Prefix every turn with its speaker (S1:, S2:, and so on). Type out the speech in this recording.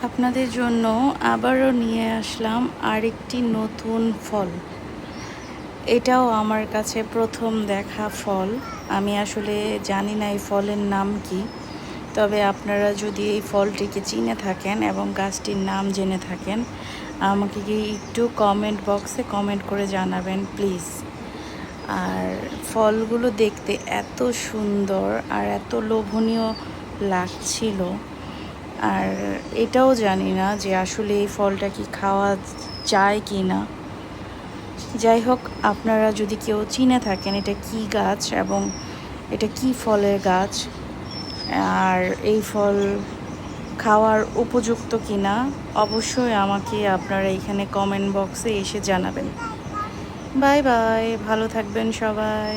S1: আপনাদের জন্য আবারও নিয়ে আসলাম আরেকটি নতুন ফল। এটাও আমার কাছে প্রথম দেখা ফল। আমি আসলে জানি না এই ফলের নাম কি। তবে আপনারা যদি এই ফলটিকে চিনে থাকেন এবং গাছটির নাম জেনে থাকেন, আমাকে কি একটু কমেন্ট বক্সে কমেন্ট করে জানাবেন প্লিজ। আর ফলগুলো দেখতে এত সুন্দর আর এত লোভনীয় লাগছিল। আর এটাও জানি না যে আসলে এই ফলটা কি খাওয়া যায় কি না। যাই হোক, আপনারা যদি কেউ চিনে থাকেন এটা কি গাছ এবং এটা কি ফলের গাছ, আর এই ফল খাওয়ার উপযুক্ত কিনা, অবশ্যই আমাকে আপনারা এখানে কমেন্ট বক্সে এসে জানাবেন। বাই বাই, ভালো থাকবেন সবাই।